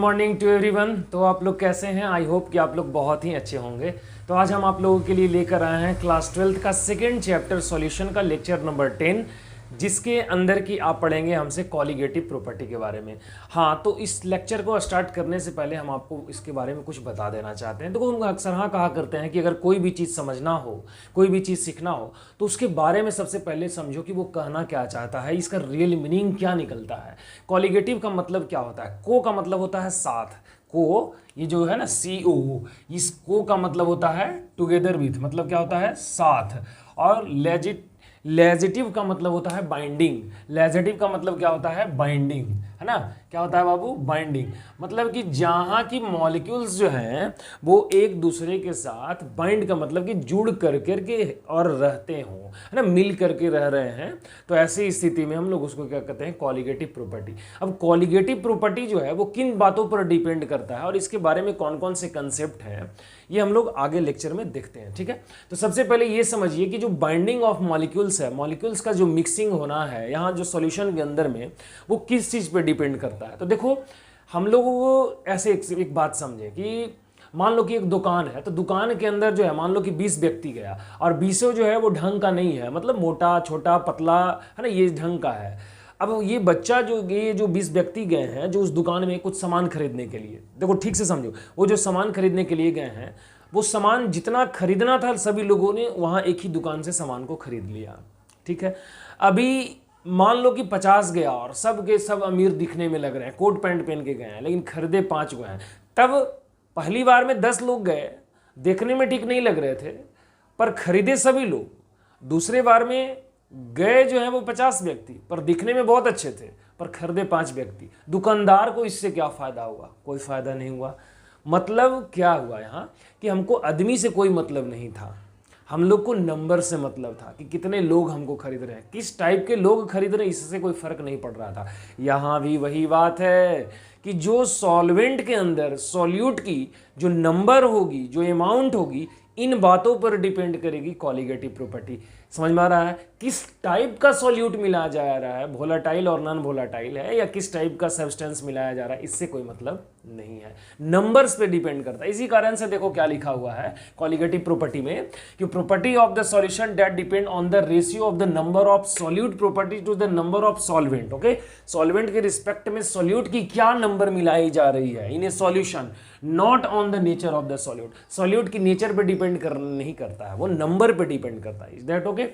Morning to everyone. तो आप लोग कैसे हैं? आई होप कि आप लोग बहुत ही अच्छे होंगे। तो आज हम आप लोगों के लिए लेकर आए हैं क्लास 12th का सेकेंड चैप्टर सॉल्यूशन का लेक्चर नंबर 10, जिसके अंदर की आप पढ़ेंगे हमसे कॉलिगेटिव प्रॉपर्टी के बारे में। हाँ, तो इस लेक्चर को स्टार्ट करने से पहले हम आपको इसके बारे में कुछ बता देना चाहते हैं। तो हम अक्सर हाँ कहा करते हैं कि अगर कोई भी चीज़ समझना हो, कोई भी चीज़ सीखना हो, तो उसके बारे में सबसे पहले समझो कि वो कहना क्या चाहता है, इसका रियल मीनिंग क्या निकलता है। कॉलिगेटिव का मतलब क्या होता है? को का मतलब होता है साथ। को ये जो है ना CO, इस को का मतलब होता है टुगेदर विथ, मतलब क्या होता है? साथ। और लेजिटिव का मतलब होता है बाइंडिंग। लेजिटिव का मतलब क्या होता है? बाइंडिंग, है ना? क्या होता है बाबू? बाइंडिंग। मतलब कि जहाँ की मॉलिक्यूल्स जो हैं वो एक दूसरे के साथ बाइंड का मतलब कि जुड़ करके और रहते हों, है ना, मिल करके रह रहे हैं, तो ऐसी स्थिति में हम लोग उसको क्या कहते हैं? Colligative property. अब कॉलिगेटिव प्रॉपर्टी जो है वो किन बातों पर डिपेंड करता है और इसके बारे में कौन कौन से कंसेप्ट हैं, ये हम लोग आगे लेक्चर में देखते हैं। ठीक है, तो सबसे पहले ये समझिए कि जो बाइंडिंग ऑफ मॉलिक्यूल्स है, मॉलिक्यूल्स का जो मिक्सिंग होना है यहाँ जो सॉल्यूशन के अंदर में, वो किस चीज़ पे डिपेंड करता है। तो देखो, हम लोगों को ऐसे एक बात समझे कि मान लो कि एक दुकान है, तो दुकान के अंदर जो है मान लो कि 20 व्यक्ति गया और 20 जो है वो ढंग का नहीं है, मतलब मोटा छोटा पतला, है ना, ये ढंग का है। अब ये बच्चा ये जो 20 व्यक्ति गए हैं जो उस दुकान में कुछ सामान खरीदने के लिए, देखो ठीक से समझो, वो जो सामान खरीदने के लिए गए हैं, वो सामान जितना खरीदना था सभी लोगों ने वहाँ एक ही दुकान से सामान को खरीद लिया। ठीक है, अभी मान लो कि 50 गया और सब के सब अमीर दिखने में लग रहे हैं, कोट पैंट पहन के गए हैं, लेकिन खरीदे 5 गए हैं। तब पहली बार में 10 लोग गए, देखने में ठीक नहीं लग रहे थे, पर खरीदे सभी लोग। दूसरे बार में गए जो है वो 50 व्यक्ति, पर दिखने में बहुत अच्छे थे, पर खरीदे 5 व्यक्ति। दुकानदार को इससे क्या फ़ायदा हुआ? कोई फ़ायदा नहीं हुआ। मतलब क्या हुआ यहाँ कि हमको आदमी से कोई मतलब नहीं था, हम लोग को नंबर से मतलब था कि कितने लोग हमको खरीद रहे हैं, किस टाइप के लोग खरीद रहे हैं, इससे कोई फर्क नहीं पड़ रहा था। यहाँ भी वही बात है कि जो सॉल्वेंट के अंदर सॉल्यूट की जो नंबर होगी, जो अमाउंट होगी, इन बातों पर डिपेंड करेगी कॉलिगेटिव प्रॉपर्टी। समझ में आ रहा है? किस टाइप का सॉल्यूट मिलाया जा रहा है, वोलेटाइल और नॉन वोलेटाइल है, या किस टाइप का सब्सटेंस मिलाया जा रहा है, इससे कोई मतलब नहीं है, नंबर्स पे डिपेंड करता है। इसी कारण से देखो क्या लिखा हुआ है कॉलिगेटिव प्रॉपर्टी में कि property of the solution that depend on the ratio of the number of solute property to the number of solvent. Okay, solvent के रिस्पेक्ट में सॉल्यूट की क्या नंबर मिलाई जा रही है in a solution, not on the nature of the solute. Solute की nature पे डिपेंड नहीं करता है, वो नंबर पे डिपेंड करता है। Is that okay?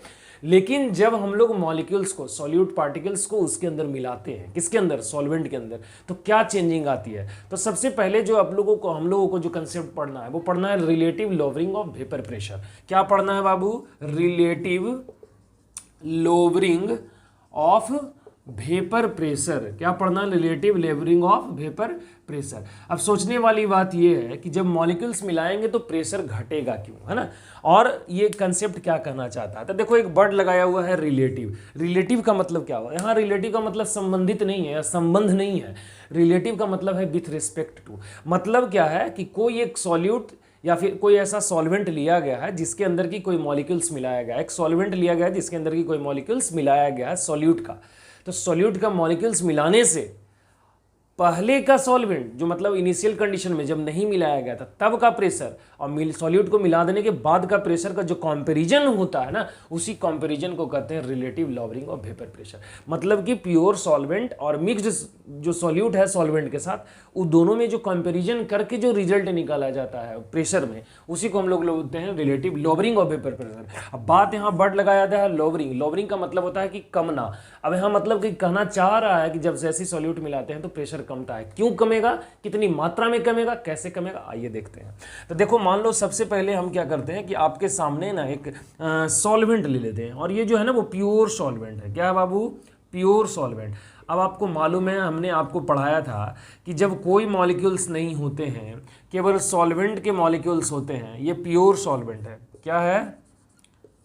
लेकिन जब हम लोग मॉलिक्यूल्स को, सॉल्यूट पार्टिकल्स को उसके अंदर मिलाते हैं, किसके अंदर? सॉल्वेंट के अंदर, तो क्या चेंजिंग आती है? तो सबसे पहले जो हम लोगों को जो कंसेप्ट पढ़ना है वो पढ़ना है relative lowering of vapour pressure. क्या पढ़ना है बाबू? Relative lowering of vapour pressure. क्या पढ़ना? Relative lowering of vapour pressure. अब सोचने वाली बात यह है कि जब मॉलिक्यूल्स मिलाएंगे तो प्रेशर घटेगा क्यों, है ना? और ये कंसेप्ट क्या कहना चाहता है? तो देखो एक वर्ड लगाया हुआ है रिलेटिव। रिलेटिव का मतलब क्या हुआ यहाँ? रिलेटिव का मतलब संबंधित नहीं है, संबंध नहीं है। रिलेटिव का मतलब है विथ रिस्पेक्ट टू। मतलब क्या है कि कोई एक सॉल्यूट या फिर कोई ऐसा सॉल्वेंट लिया गया है जिसके अंदर की कोई मॉलिक्यूल्स मिलाया गया है, एक सॉल्वेंट लिया गया है जिसके अंदर की कोई मॉलिक्यूल्स मिलाया गया है सॉल्यूट का। तो सॉल्यूट का मॉलिक्यूल्स मिलाने से पहले का सॉल्वेंट जो मतलब इनिशियल कंडीशन में जब नहीं मिलाया गया था तब का प्रेशर और सॉल्यूट को मिला देने के बाद का प्रेशर का जो कंपैरिजन होता है ना, उसी कंपैरिजन को कहते हैं relative lowering of vapour pressure. मतलब कि प्योर सॉल्वेंट और मिक्स्ड जो सॉल्यूट है सॉल्वेंट के साथ, उन दोनों में जो कंपैरिजन करके जो रिजल्ट निकाला जाता है प्रेशर में, उसी को हम लोग बोलते हैं relative lowering of vapour pressure. अब बात यहाँ वर्ड लगाया जाता है लॉवरिंग। लॉवरिंग का मतलब होता है कि कमना। अब यहाँ मतलब कि कहना चाह रहा है कि जब जैसी सॉल्यूट मिलाते हैं तो प्रेशर कमता है। क्यों कमेगा, कितनी मात्रा में कमेगा, कैसे कमेगा, आइए देखते हैं। तो देखो मान लो सबसे पहले हम क्या करते हैं कि आपके सामने ना एक सॉल्वेंट ले लेते हैं, और ये जो है ना वो प्योर सॉल्वेंट है। क्या है बाबू? Pure solvent. अब आपको मालूम है, हमने आपको पढ़ाया था कि जब कोई मॉलिक्यूल्स नहीं होते हैं, केवल सॉल्वेंट के मॉलिक्यूल्स होते हैं, ये प्योर सॉल्वेंट है। क्या है?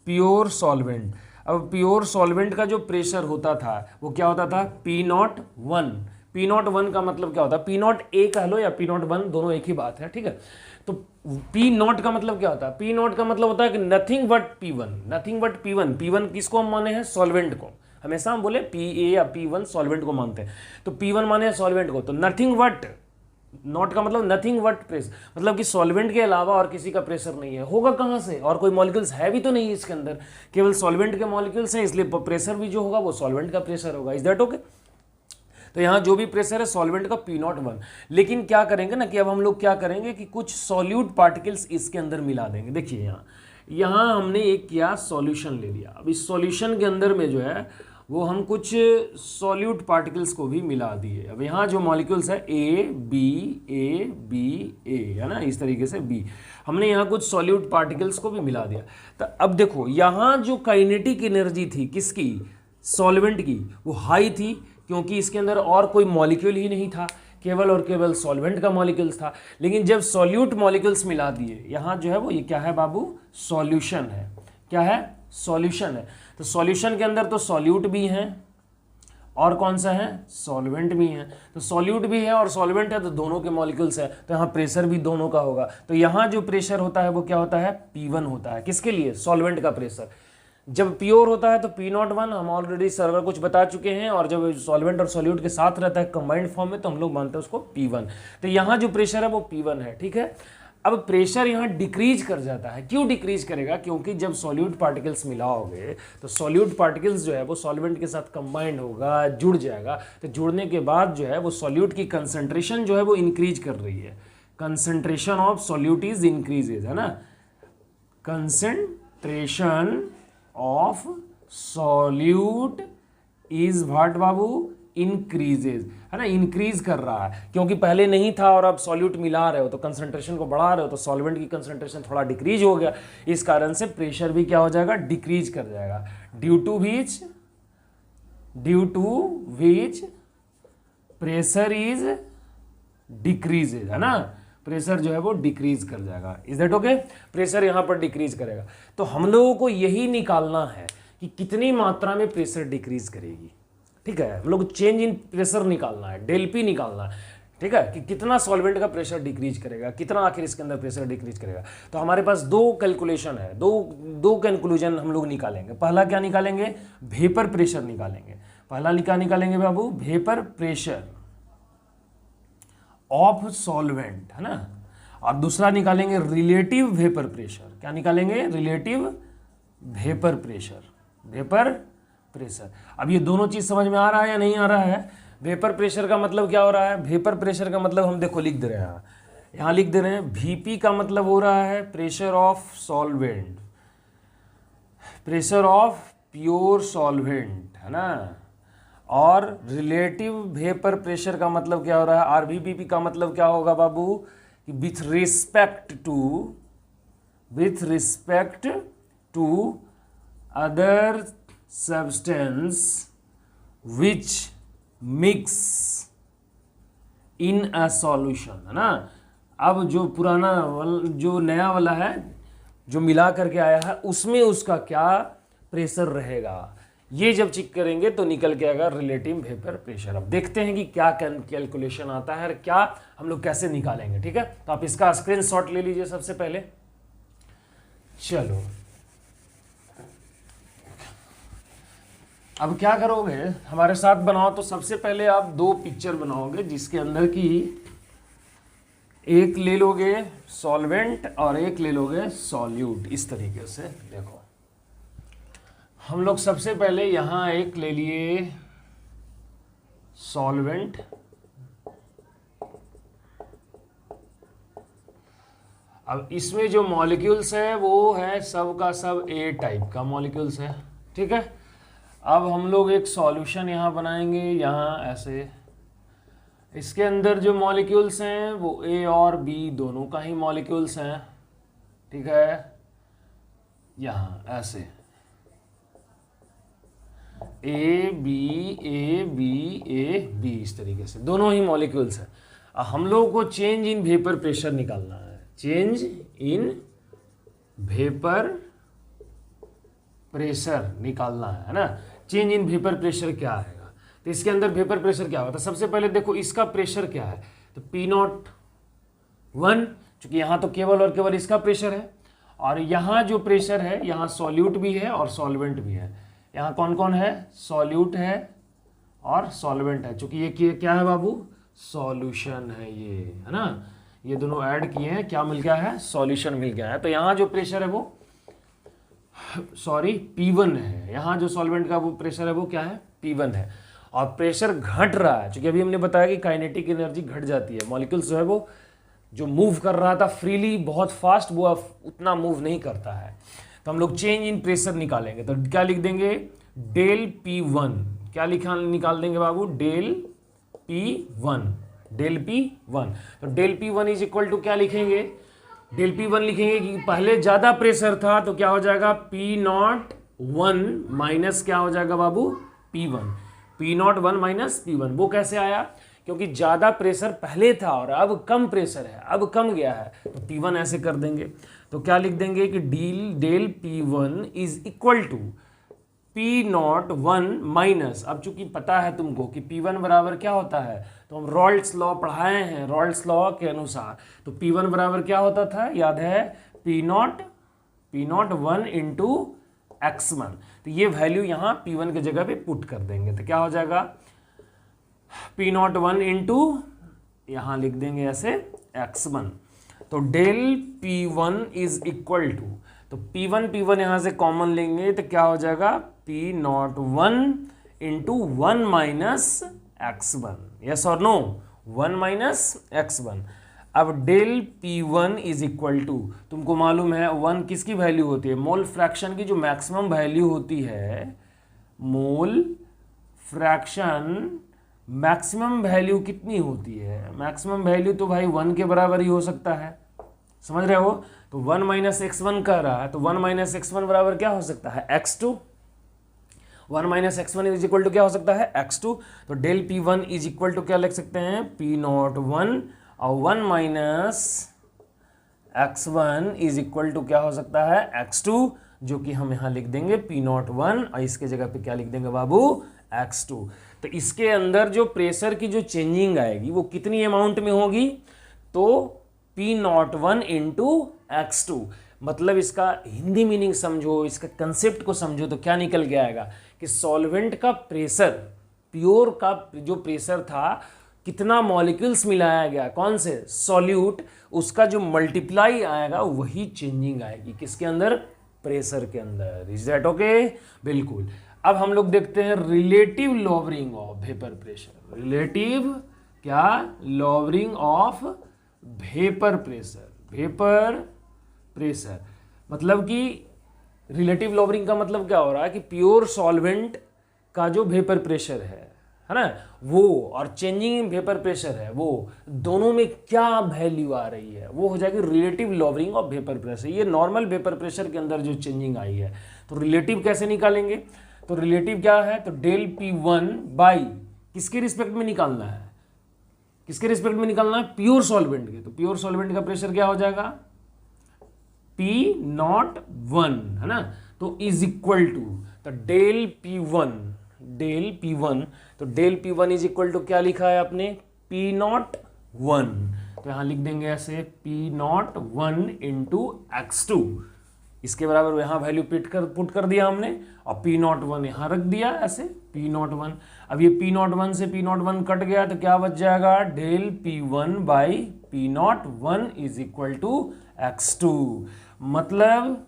Pure solvent. अब प्योर सॉल्वेंट का जो प्रेशर होता था वो क्या होता था? P01। P01 का मतलब क्या होता है? P0A कह लो या P01, दोनों एक ही बात है, ठीक है? तो P0 का मतलब क्या होता है? P0 का मतलब होता है कि nothing but P1, nothing but P1। P1 किसको हम माने हैं? सॉल्वेंट को। हमेशा हम बोले PA या P1 सॉल्वेंट को मानते हैं, तो P1 माने सॉल्वेंट को, तो नथिंग बट नॉट का मतलब नथिंग बट प्रेशर, मतलब कि सॉल्वेंट के अलावा और किसी का प्रेशर नहीं है। होगा कहाँ से, और कोई मॉलिक्यूल्स है भी तो नहीं इसके अंदर, केवल सॉल्वेंट के मॉलिक्यूल्स हैं, इसलिए प्रेशर भी जो होगा वो सॉल्वेंट का प्रेशर होगा। Is that okay? तो यहाँ जो भी प्रेशर है सॉल्वेंट का P01। लेकिन क्या करेंगे ना कि अब हम लोग क्या करेंगे कि कुछ सॉल्यूट पार्टिकल्स इसके अंदर मिला देंगे। देखिए यहाँ हमने एक किया सॉल्यूशन ले लिया, अब इस सॉल्यूशन के अंदर में जो है वो हम कुछ सॉल्यूट पार्टिकल्स को भी मिला दिए। अब यहाँ जो मॉलिक्यूल्स है A B A है ना, इस तरीके से B, हमने यहाँ कुछ सॉल्यूट पार्टिकल्स को भी मिला दिया। तो अब देखो यहाँ जो काइनेटिक एनर्जी थी किसकी, सॉल्वेंट की, वो हाई थी, क्योंकि इसके अंदर और कोई मॉलिक्यूल ही नहीं था, केवल और केवल सॉल्वेंट का मॉलिक्यूल्स था। लेकिन जब सॉल्यूट मॉलिक्यूल्स मिला दिए, यहाँ जो है वो ये क्या है बाबू, सॉल्यूशन है। क्या है, सॉल्यूशन है। तो सॉल्यूशन के अंदर तो सॉल्यूट भी हैं और कौन सा है, सॉल्वेंट भी है। तो सॉल्यूट भी है और सॉल्वेंट है, तो दोनों के मॉलिक्यूल्स है, तो यहाँ प्रेशर भी दोनों का होगा। तो यहाँ जो प्रेशर होता है वो क्या होता है, P1 होता है। किसके लिए, सॉल्वेंट का प्रेशर। जब प्योर होता है तो P01, हम ऑलरेडी सर्वर कुछ बता चुके हैं, और जब सॉल्वेंट और सॉल्यूट के साथ रहता है कंबाइंड फॉर्म में, तो हम लोग मानते हैं उसको P1। तो यहाँ जो प्रेशर है वो P1 है, ठीक है। अब प्रेशर यहाँ डिक्रीज कर जाता है। क्यों डिक्रीज करेगा, क्योंकि जब सॉल्यूट पार्टिकल्स मिलाओगे तो सॉल्यूट पार्टिकल्स जो है वो सॉल्वेंट के साथ कंबाइंड होगा, जुड़ जाएगा। तो जुड़ने के बाद जो है वो सॉल्यूट की कंसंट्रेशन जो है वो इंक्रीज कर रही है। Concentration of solute is increases, है ना, concentration of solute is what Babu, increases, है ना, इंक्रीज कर रहा है, क्योंकि पहले नहीं था और अब सॉल्यूट मिला रहे हो तो कंसंट्रेशन को बढ़ा रहे हो, तो सॉल्वेंट की कंसंट्रेशन थोड़ा डिक्रीज हो गया, इस कारण से प्रेशर भी क्या हो जाएगा, डिक्रीज कर जाएगा। Due to which pressure is decreases, है ना, प्रेशर जो है वो डिक्रीज कर जाएगा। Is that okay? प्रेशर यहाँ पर डिक्रीज करेगा। तो हम लोगों को यही निकालना है कि कितनी मात्रा में प्रेशर डिक्रीज करेगी, ठीक है। हम लोग चेंज इन प्रेशर निकालना है, डेल P निकालना है, ठीक है, कि कितना सॉल्वेंट का प्रेशर डिक्रीज करेगा, कितना आखिर इसके अंदर प्रेशर डिक्रीज करेगा। तो हमारे पास दो कैलकुलेशन है, दो कंक्लूजन हम लोग निकालेंगे। पहला क्या निकालेंगे, वेपर प्रेशर निकालेंगे। पहला क्या निकालेंगे बाबू, वेपर प्रेशर ऑफ सॉल्वेंट, है ना, और दूसरा निकालेंगे रिलेटिव वेपर प्रेशर। क्या निकालेंगे, relative vapour pressure, vapour pressure. अब ये दोनों चीज समझ में आ रहा है या नहीं आ रहा है? वेपर प्रेशर का मतलब क्या हो रहा है, वेपर प्रेशर का मतलब हम देखो लिख दे रहे हैं, यहाँ लिख दे रहे हैं, VP का मतलब हो रहा है pressure of solvent, pressure of pure solvent, है ना, और रिलेटिव वेपर प्रेशर का मतलब क्या हो रहा है, RVPP का मतलब क्या होगा बाबू, कि with respect to other substance which mix in a solution, है ना। अब जो पुराना जो नया वाला है जो मिला करके आया है उसमें उसका क्या प्रेशर रहेगा, ये जब चेक करेंगे तो निकल के आएगा रिलेटिव वेपर प्रेशर। अब देखते हैं कि क्या कैलकुलेशन आता है और क्या हम लोग कैसे निकालेंगे, ठीक है। तो आप इसका स्क्रीनशॉट ले लीजिए सबसे पहले। चलो अब क्या करोगे, हमारे साथ बनाओ। तो सबसे पहले आप दो पिक्चर बनाओगे जिसके अंदर की एक ले लोगे सॉल्वेंट और एक ले लोगे सॉल्यूट। इस तरीके से देखो, हम लोग सबसे पहले यहां एक ले लिए सॉल्वेंट, अब इसमें जो मॉलिक्यूल्स है वो है सब का सब A टाइप का मॉलिक्यूल्स है, ठीक है। अब हम लोग एक सॉल्यूशन यहाँ बनाएंगे, यहाँ ऐसे, इसके अंदर जो मॉलिक्यूल्स हैं वो A और B दोनों का ही मॉलिक्यूल्स हैं, ठीक है। यहाँ ऐसे A B इस तरीके से दोनों ही मॉलिक्यूल्स हैं। हम लोगों को चेंज इन वेपर प्रेशर निकालना है, चेंज इन वेपर प्रेशर निकालना है ना। चेंज इन वेपर प्रेशर क्या आएगा, तो इसके अंदर वेपर प्रेशर क्या होता है, सबसे पहले देखो इसका प्रेशर क्या है, तो P01, चूंकि यहाँ तो केवल और केवल इसका प्रेशर है, और यहाँ जो प्रेशर है यहाँ सॉल्यूट भी है और सॉल्वेंट भी है। यहाँ कौन कौन है, सॉल्यूट है और सॉल्वेंट है, चूंकि ये क्या है बाबू, सॉल्यूशन है ये, है ना। ये दोनों ऐड किए हैं, क्या मिल गया है, सॉल्यूशन मिल गया है। तो यहाँ जो प्रेशर है वो सॉरी P1 है, यहाँ जो सॉल्वेंट का वो प्रेशर है वो क्या है, P1 है। और प्रेशर घट रहा है, क्योंकि अभी हमने बताया कि काइनेटिक एनर्जी घट जाती है, मॉलिक्यूल्स जो है वो जो मूव कर रहा था फ्रीली बहुत फास्ट, वो अब उतना मूव नहीं करता है। तो हम लोग चेंज इन प्रेशर निकालेंगे, तो क्या लिख देंगे, डेल P1, क्या निकाल देंगे बाबू, डेल P1, डेल P1। तो del P1 is equal to क्या लिखेंगे, डेल P1 लिखेंगे कि पहले ज्यादा प्रेशर था तो क्या हो जाएगा, P01 माइनस क्या हो जाएगा बाबू, P1, P01 माइनस P1। वो कैसे आया, क्योंकि ज्यादा प्रेशर पहले था और अब कम प्रेशर है, अब कम गया है, तो P1 ऐसे कर देंगे। तो क्या लिख देंगे कि del P1 is equal to P01 minus, अब चूंकि पता है तुमको कि P1 बराबर क्या होता है, तो हम रॉल्ट्स लॉ पढ़ाए हैं, रॉल्ट्स लॉ के अनुसार तो P1 बराबर क्या होता था, याद है, P01 इंटू x1। तो ये वैल्यू यहाँ P1 की जगह पे पुट कर देंगे, तो क्या हो जाएगा, P01 इंटू यहाँ लिख देंगे ऐसे x1। तो del P1 is equal to, तो P1 यहाँ से कॉमन लेंगे तो क्या हो जाएगा, P01 into 1 minus x1, yes और नो, 1 माइनस x1। अब del P1 is equal to, तुमको मालूम है 1 किसकी वैल्यू होती है, मोल फ्रैक्शन की जो मैक्सिमम वैल्यू होती है, मोल फ्रैक्शन मैक्सिमम वैल्यू कितनी होती है, मैक्सिमम वैल्यू तो भाई 1 के बराबर ही हो सकता है, समझ रहे हो। तो 1 माइनस x1 कह रहा है, तो 1 माइनस x1 बराबर क्या हो सकता है, x2। 1 minus x1 is equal to क्या हो सकता है, x2। तो del P1 is equal to क्या लिख सकते हैं, P01, और 1 minus x1 is equal to क्या हो सकता है, x2, जो कि हम यहाँ लिख देंगे P01 और इसके जगह पे क्या लिख देंगे बाबू, x2। तो इसके अंदर जो प्रेशर की जो चेंजिंग आएगी वो कितनी अमाउंट में होगी, तो P01 इंटू x2। मतलब इसका हिंदी मीनिंग समझो, इसका कंसेप्ट को समझो, तो क्या निकल के आएगा कि सॉल्वेंट का प्रेशर, प्योर का जो प्रेशर था, कितना मॉलिक्यूल्स मिलाया गया, कौन से, सॉल्यूट, उसका जो मल्टीप्लाई आएगा वही चेंजिंग आएगी किसके अंदर, प्रेशर के अंदर। इज दैट ओके, बिल्कुल। अब हम लोग देखते हैं relative lowering of vapour pressure, relative क्या, lowering of vapour pressure, vapour pressure, मतलब कि रिलेटिव लॉवरिंग का मतलब क्या हो रहा है कि प्योर सॉल्वेंट का जो वेपर प्रेशर है ना, वो और चेंजिंग वेपर प्रेशर है, वो दोनों में क्या वैल्यू आ रही है, वो हो जाएगी relative lowering of vapour pressure. ये नॉर्मल वेपर प्रेशर के अंदर जो चेंजिंग आई है, तो रिलेटिव कैसे निकालेंगे, तो रिलेटिव क्या है, तो डेल P1 बाई किसके रिस्पेक्ट में निकालना है, किसके रिस्पेक्ट में निकालना है, प्योर सॉल्वेंट के। तो प्योर सॉल्वेंट का प्रेशर क्या हो जाएगा, P01, है ना, तो इज इक्वल टू, तो डेल P1, तो del P1 is equal to क्या लिखा है आपने, P01, तो यहां लिख देंगे ऐसे P01 इंटू x2, इसके बराबर यहाँ वैल्यू पुट कर दिया हमने, और P01 यहाँ रख दिया ऐसे P01। अब ये P01 से P01 कट गया तो क्या बच जाएगा, del P1 by P01 is equal to x2। मतलब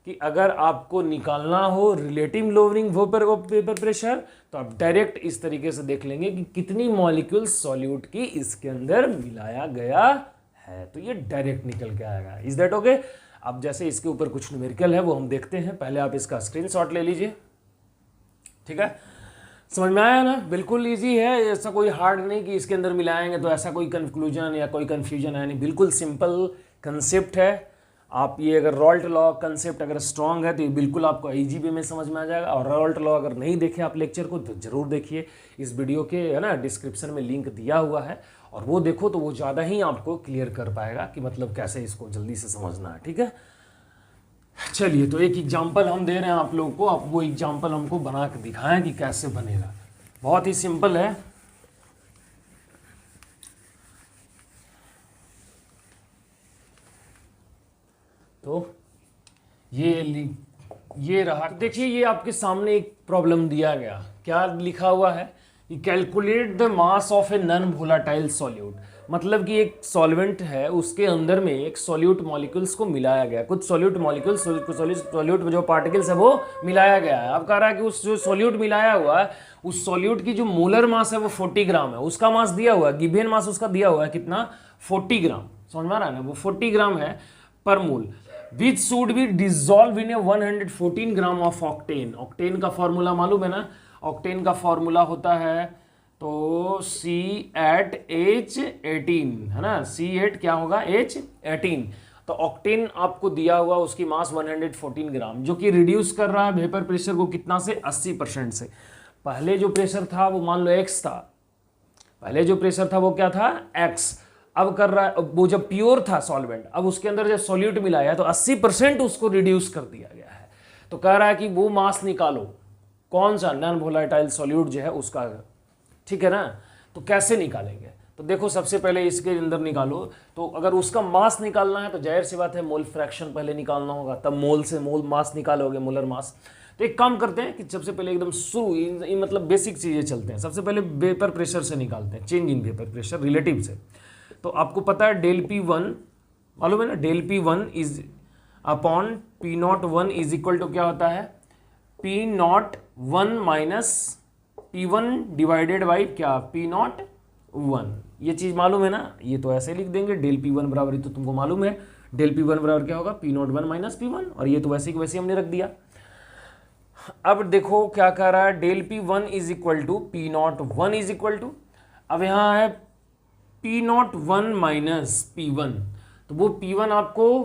कि अगर आपको निकालना हो रिलेटिव लॉवरिंग वेपर प्रेशर, तो आप डायरेक्ट इस तरीके से देख लेंगे कि कितनी मॉलिक्यूल्स सॉल्यूट की इसके अंदर मिलाया गया है, तो ये डायरेक्ट निकल के आएगा। Is that okay. अब जैसे इसके ऊपर कुछ न्यूमेरिकल है वो हम देखते हैं, पहले आप इसका स्क्रीनशॉट ले लीजिए, ठीक है, समझ में आया ना, बिल्कुल इजी है, ऐसा कोई हार्ड नहीं कि इसके अंदर मिलाएंगे तो ऐसा कोई कंक्लूजन या कोई कन्फ्यूजन है नहीं, बिल्कुल सिंपल कंसेप्ट है। आप ये अगर रॉल्ट लॉ कंसेप्ट अगर स्ट्रांग है तो ये बिल्कुल आपको इजी वे में समझ में आ जाएगा। और रॉल्ट लॉ अगर नहीं देखे आप लेक्चर को तो जरूर देखिए, इस वीडियो के है ना डिस्क्रिप्शन में लिंक दिया हुआ है, और वो देखो तो वो ज़्यादा ही आपको क्लियर कर पाएगा कि मतलब कैसे इसको जल्दी से समझना है, ठीक है। चलिए, तो एक एग्जाम्पल हम दे रहे हैं आप लोगों को, आप वो एग्जाम्पल हमको बना के दिखाएं कि कैसे बनेगा। बहुत ही सिंपल है। तो ये रहा, देखिए ये आपके सामने एक प्रॉब्लम दिया गया, क्या लिखा हुआ है calculate the mass of a non volatile solute, मतलब कि एक सॉल्वेंट है, उसके अंदर में एक सॉल्यूट मॉलिक्यूल्स को मिलाया गया, कुछ सॉल्यूट मॉलिक्यूल्स, सॉल्यूट जो पार्टिकल्स है वो मिलाया गया है। अब कह रहा है कि उस जो सॉल्यूट मिलाया हुआ है उस सॉल्यूट की जो मोलर मास है वो 40 ग्राम है, उसका मास दिया हुआ है, गिवन मास उसका दिया हुआ है कितना, 40 ग्राम, समझ में आ रहा है ना, वो 40 ग्राम है per mole, which should be dissolve in a 114 gram of octane. Octane का फॉर्मूला मालूम है ना, ऑक्टेन का फॉर्मूला होता है तो C8H18 है ना, C8 क्या होगा, H18। तो ऑक्टेन आपको दिया हुआ उसकी मास 114 ग्राम, जो कि रिड्यूस कर रहा है वेपर प्रेशर को कितना से, 80% से। पहले जो प्रेशर था वो मान लो x था, पहले जो प्रेशर था वो क्या था, x। अब कर रहा है, वो जब प्योर था सॉल्वेंट, अब उसके अंदर जब सॉल्यूट मिलाया तो 80% उसको रिड्यूस कर दिया गया है। तो कह रहा है कि वो मास निकालो, कौन सा, नॉन वोलेटाइल सॉल्यूट जो है उसका, ठीक है ना। तो कैसे निकालेंगे, तो देखो सबसे पहले इसके अंदर निकालो, तो अगर उसका मास निकालना है तो जाहिर सी बात है मोल फ्रैक्शन पहले निकालना होगा, तब मोल से मोल मास निकालोगे, मोलर मास। तो एक काम करते हैं कि सबसे पहले एकदम शुरू मतलब बेसिक चीज़ें चलते हैं, सबसे पहले वेपर प्रेशर से निकालते हैं, change in vapour pressure relative से। तो आपको पता है डेल P1 मालूम है ना, del P1 is upon P01 is equal to क्या होता है, P01 minus P1 divided by क्या, P01। ये चीज़ मालूम है ना, ये तो ऐसे लिख देंगे, डेल P1 बराबर, ये तो तुमको मालूम है, डेल P1 बराबर क्या होगा, P01 माइनस P1, और ये तो वैसे ही वैसे हमने रख दिया। अब देखो क्या कह रहा है, del P1 is equal to P01 is equal to, अब यहाँ है P01 माइनस P1, तो वो P1 आपको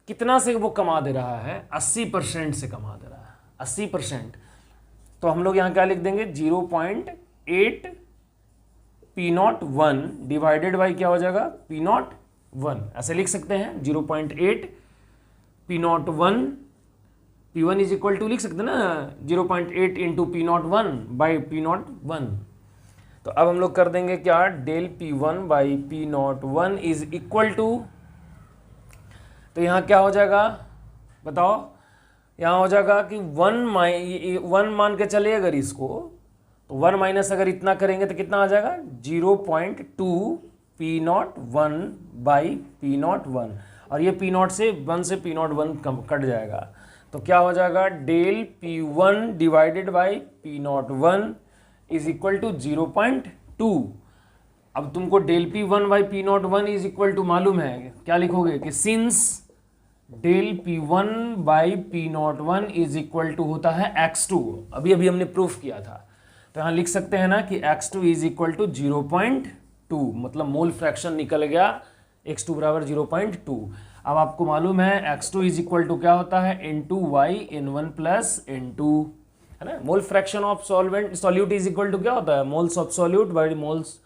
कितना से वो कमा दे रहा है, 80% से कमा दे रहा है, 80%। तो हम लोग यहाँ क्या लिख देंगे, 0.8 P01 डिवाइडेड बाई क्या हो जाएगा, P01, ऐसे लिख सकते हैं, 0.8 P01, P1 is equal to लिख सकते हैं ना, 0.8 इंटू P01 बाई P01। तो अब हम लोग कर देंगे क्या, del P1 by P01 is equal to, तो यहाँ क्या हो जाएगा बताओ, यहाँ हो जाएगा कि 1 मान के चले अगर इसको, तो 1 माइनस अगर इतना करेंगे तो कितना आ जाएगा, 0.2 P01 बाई P01, और ये P0 से 1 से P01 कट जाएगा, तो क्या हो जाएगा, del P1 divided by P01 is equal to 0.2। अब तुमको del P1 by P01 is equal to मालूम है, क्या लिखोगे कि since del P1 by P01 is equal to होता है x2, अभी अभी हमने प्रूफ किया था, तो यहाँ लिख सकते हैं ना कि x2 इज इक्वल टू 0.2, मतलब मोल फ्रैक्शन निकल गया, x2 बराबर 0.2। अब आपको मालूम है x2 इज इक्वल टू क्या होता है, N2y N1 प्लस N2, है ना। Mole fraction of solvent solute is equal to क्या होता है, moles of solute by moles,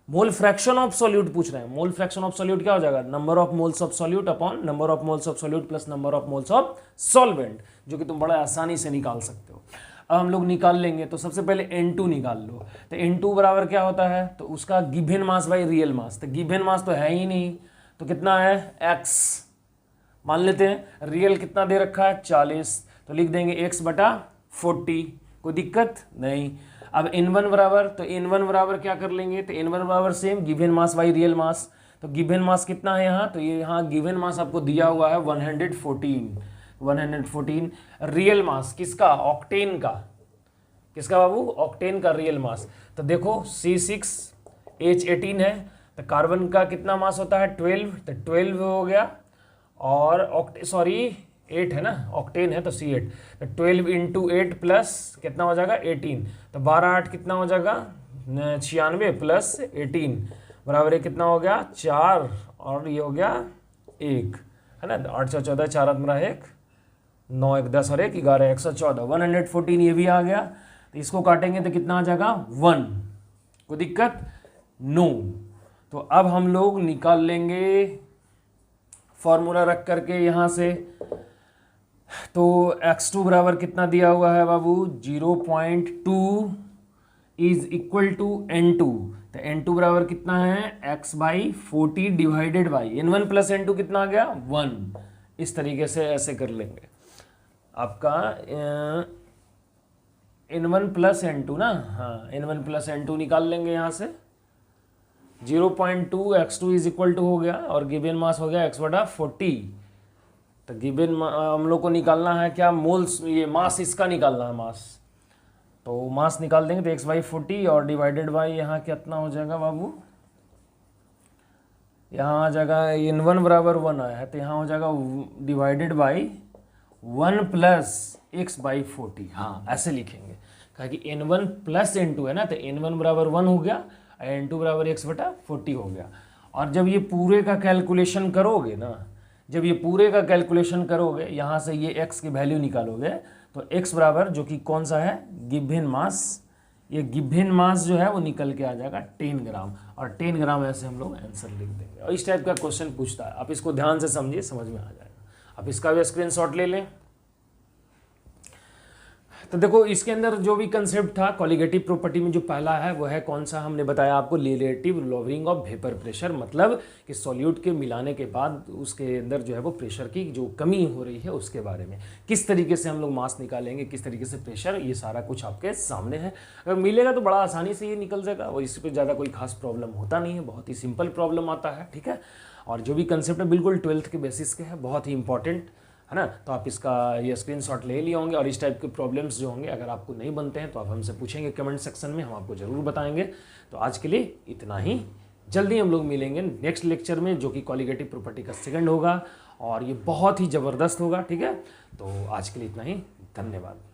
mole fraction of solute पूछ रहे हैं, मोल फ्रैक्शन ऑफ सॉल्यूट क्या हो जाएगा, number of moles of solute upon number of moles of solute plus number of moles of solvent, जो कि तुम बड़ा आसानी से निकाल सकते हो। अब हम लोग निकाल लेंगे, तो सबसे पहले N2 निकाल लो, तो N2 बराबर क्या होता है, तो उसका गिवन मास बाई रियल मास, तो गिवन मास तो है ही नहीं, तो कितना है x, मान लेते हैं रियल कितना दे रखा है 40, तो लिख देंगे x बटा 40, कोई दिक्कत नहीं। अब N1 बराबर, तो N1 बराबर क्या कर लेंगे, तो N1 बराबर same given mass by real मास, तो गिवन मास कितना है यहाँ, तो ये यहाँ गिवन मास आपको दिया हुआ है 114, रियल मास किसका, ऑक्टेन का, किसका बाबू, ऑक्टेन का रियल मास। तो देखो C6H18 है, तो कार्बन का कितना मास होता है 12, तो 12 हो गया, और सॉरी 8 है ना, ऑक्टेन है तो C8, तो 12 इंटू 8 प्लस कितना हो जाएगा 18, तो 12 8 कितना हो जाएगा 96 प्लस 18 बराबर है कितना हो गया 4, और ये हो गया 1, है ना, 8 4 14 4 मेरा 1 9 1 10 और 1 11 114, 114 ये भी आ गया, तो इसको काटेंगे तो कितना आ जाएगा 1, कोई दिक्कत नो। तो अब हम लोग निकाल लेंगे फॉर्मूला रख करके यहाँ से, तो x2 बराबर कितना दिया हुआ है बाबू 0.2 इज इक्वल टू N2, तो N2 बराबर कितना है x by 40 divided by N1 plus N2 कितना आ गया 1, इस तरीके से ऐसे कर लेंगे। आपका N1 प्लस N2 ना, हाँ N1 प्लस N2 निकाल लेंगे यहाँ से। 0.2 x2 इज इक्वल टू हो गया और गिवन मास हो गया x/40। तो गिवन हम लोग को निकालना है क्या, मोल्स, ये मास इसका निकालना है मास। तो मास निकाल देंगे तो x/40 और डिवाइडेड बाई यहाँ कितना हो जाएगा बाबू, यहाँ आ जाएगा N1 बराबर 1 आया है तो यहाँ हो जाएगा डिवाइडेड बाई 1 प्लस x/40। हाँ ऐसे लिखेंगे क्योंकि N1 प्लस N2 है ना, तो N1 बराबर 1 हो गया, N2 बराबर x/40 हो गया। और जब ये पूरे का कैलकुलेशन करोगे ना, जब ये पूरे का कैलकुलेशन करोगे, यहाँ से ये x की वैल्यू निकालोगे तो x बराबर जो कि कौन सा है, गिवन मास, ये गिवन मास जो है वो निकल के आ जाएगा 10 ग्राम। और 10 ग्राम ऐसे हम लोग आंसर लिख देंगे। और इस टाइप का क्वेश्चन पूछता है, आप इसको ध्यान से समझिए, समझ में आ जाएगा। आप इसका भी स्क्रीनशॉट ले लें। तो देखो इसके अंदर जो भी कंसेप्ट था कॉलिगेटिव प्रॉपर्टी में, जो पहला है वो है कौन सा, हमने बताया आपको relative lowering of vapour pressure, मतलब कि सॉल्यूट के मिलाने के बाद उसके अंदर जो है वो प्रेशर की जो कमी हो रही है उसके बारे में, किस तरीके से हम लोग मास निकालेंगे, किस तरीके से प्रेशर, ये सारा कुछ आपके सामने है। अगर मिलेगा तो बड़ा आसानी से ये निकल जाएगा और इस पर ज़्यादा कोई खास प्रॉब्लम होता नहीं है, बहुत ही सिंपल प्रॉब्लम आता है, ठीक है। और जो भी कंसेप्ट है बिल्कुल 12th के बेसिस के है, बहुत ही इंपॉर्टेंट है ना। तो आप इसका ये स्क्रीनशॉट ले लिए होंगे। और इस टाइप के प्रॉब्लम्स जो होंगे अगर आपको नहीं बनते हैं तो आप हमसे पूछेंगे कमेंट सेक्शन में, हम आपको ज़रूर बताएंगे। तो आज के लिए इतना ही, जल्दी हम लोग मिलेंगे नेक्स्ट लेक्चर में जो कि कॉलिगेटिव प्रॉपर्टी का सेकंड होगा और ये बहुत ही ज़बरदस्त होगा, ठीक है। तो आज के लिए इतना ही, धन्यवाद।